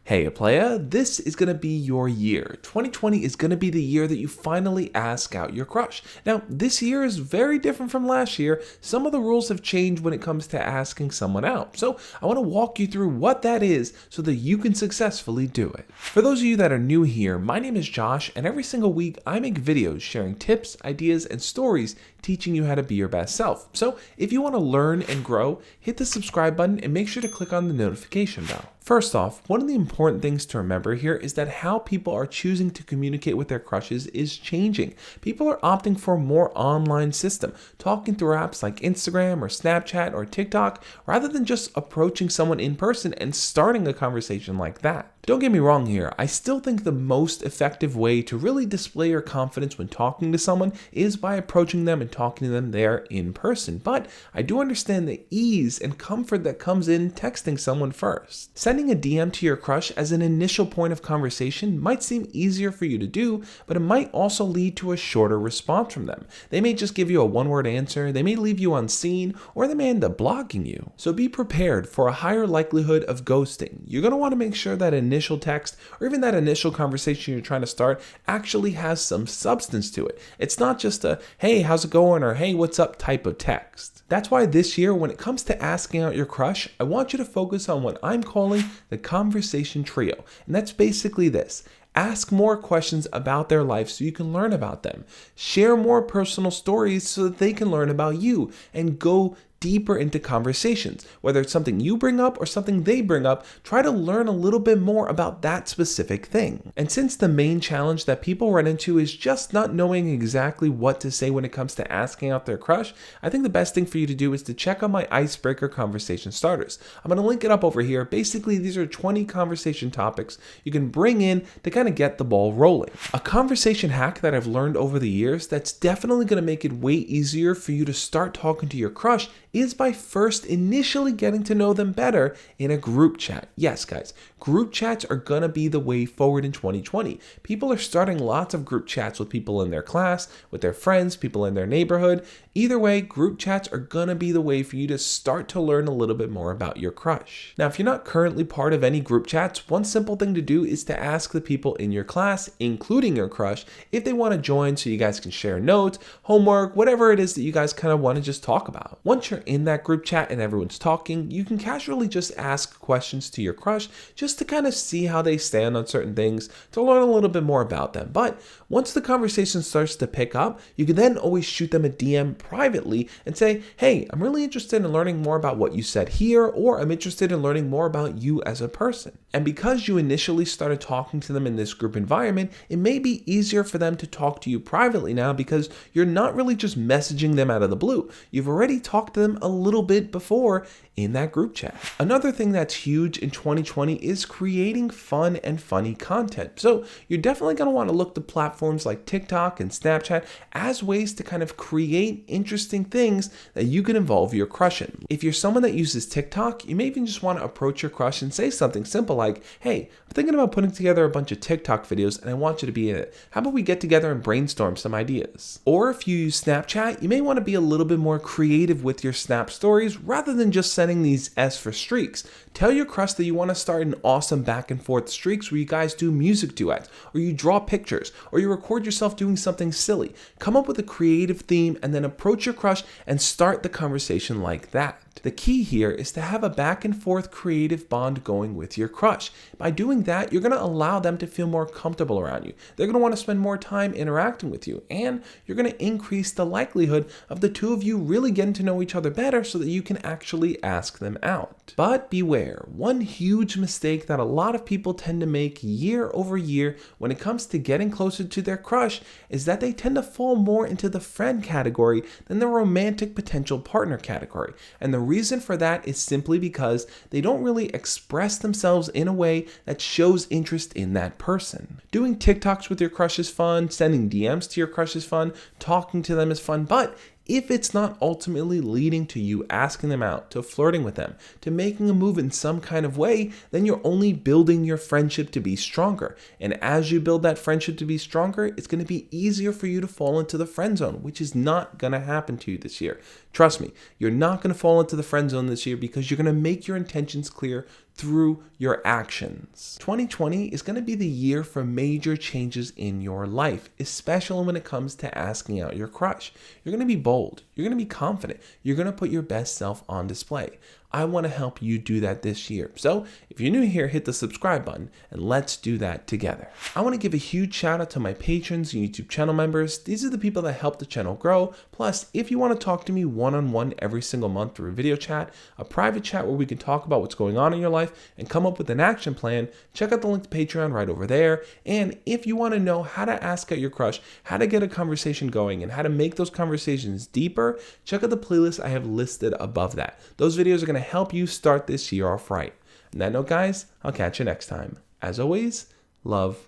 Hey, playa, this is going to be your year. 2020 is going to be the year that you finally ask out your crush. Now, this year is very different from last year. Some of the rules have changed when it comes to asking someone out. So, I want to walk you through what that is so that you can successfully do it. For those of you that are new here, my name is Josh, and every single week I make videos sharing tips, ideas, and stories teaching you how to be your best self. So, if you want to learn and grow, hit the subscribe button and make sure to click on the notification bell. First off, one of the important things to remember here is that how people are choosing to communicate with their crushes is changing. People are opting for a more online system, talking through apps like Instagram or Snapchat or TikTok, rather than just approaching someone in person and starting a conversation like that. Don't get me wrong here, I still think the most effective way to really display your confidence when talking to someone is by approaching them and talking to them there in person, but I do understand the ease and comfort that comes in texting someone first. Sending a DM to your crush as an initial point of conversation might seem easier for you to do, but it might also lead to a shorter response from them. They may just give you a one-word answer, they may leave you unseen, or they may end up blocking you. So be prepared for a higher likelihood of ghosting. You're going to want to make sure that initial text or even that initial conversation you're trying to start actually has some substance to it. It's not just a, hey, how's it going? Or hey, what's up type of text. That's why this year, when it comes to asking out your crush, I want you to focus on what I'm calling the conversation trio. And that's basically this. Ask more questions about their life so you can learn about them. Share more personal stories so that they can learn about you, and go deeper into conversations. Whether it's something you bring up or something they bring up, try to learn a little bit more about that specific thing. And since the main challenge that people run into is just not knowing exactly what to say when it comes to asking out their crush, I think the best thing for you to do is to check out my icebreaker conversation starters. I'm going to link it up over here. Basically, these are 20 conversation topics you can bring in to kind of get the ball rolling. A conversation hack that I've learned over the years that's definitely going to make it way easier for you to start talking to your crush is by first initially getting to know them better in a group chat. Yes, guys, group chats are going to be the way forward in 2020. People are starting lots of group chats with people in their class, with their friends, people in their neighborhood. Either way, group chats are going to be the way for you to start to learn a little bit more about your crush. Now, if you're not currently part of any group chats, one simple thing to do is to ask the people in your class, including your crush, if they want to join so you guys can share notes, homework, whatever it is that you guys kind of want to just talk about. Once you're in that group chat and everyone's talking, you can casually just ask questions to your crush just to kind of see how they stand on certain things, to learn a little bit more about them. But once the conversation starts to pick up, you can then always shoot them a DM privately and say, hey, I'm really interested in learning more about what you said here, or I'm interested in learning more about you as a person. And because you initially started talking to them in this group environment, it may be easier for them to talk to you privately now because you're not really just messaging them out of the blue. You've already talked to them a little bit before in that group chat. Another thing that's huge in 2020 is creating fun and funny content. So you're definitely going to want to look to platforms like TikTok and Snapchat as ways to kind of create interesting things that you can involve your crush in. If you're someone that uses TikTok, you may even just want to approach your crush and say something simple like, hey, I'm thinking about putting together a bunch of TikTok videos and I want you to be in it. How about we get together and brainstorm some ideas? Or if you use Snapchat, you may want to be a little bit more creative with your Snap stories rather than just sending these S for streaks. Tell your crush that you want to start an awesome back and forth streaks where you guys do music duets, or you draw pictures, or you record yourself doing something silly. Come up with a creative theme and then approach your crush and start the conversation like that. The key here is to have a back and forth creative bond going with your crush. By doing that, you're going to allow them to feel more comfortable around you. They're going to want to spend more time interacting with you, and you're going to increase the likelihood of the two of you really getting to know each other better so that you can actually ask them out. But beware, one huge mistake that a lot of people tend to make year over year when it comes to getting closer to their crush is that they tend to fall more into the friend category than the romantic potential partner category. And the reason for that is simply because they don't really express themselves in a way that shows interest in that person. Doing TikToks with your crush is fun, sending DMs to your crush is fun, talking to them is fun, but if it's not ultimately leading to you asking them out, to flirting with them, to making a move in some kind of way, then you're only building your friendship to be stronger. And as you build that friendship to be stronger, it's going to be easier for you to fall into the friend zone, which is not going to happen to you this year. Trust me, you're not going to fall into the friend zone this year because you're going to make your intentions clear through your actions. 2020 is going to be the year for major changes in your life, especially when it comes to asking out your crush. You're going to be bold. You're going to be confident. You're going to put your best self on display. I want to help you do that this year. So if you're new here, hit the subscribe button and let's do that together. I want to give a huge shout out to my patrons and YouTube channel members. These are the people that help the channel grow. Plus, if you want to talk to me one-on-one every single month through a video chat, a private chat where we can talk about what's going on in your life and come up with an action plan, check out the link to Patreon right over there. And if you want to know how to ask out your crush, how to get a conversation going, and how to make those conversations deeper, check out the playlist I have listed above that. Those videos are going to help you start this year off right. On that note, guys, I'll catch you next time. As always, love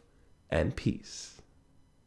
and peace.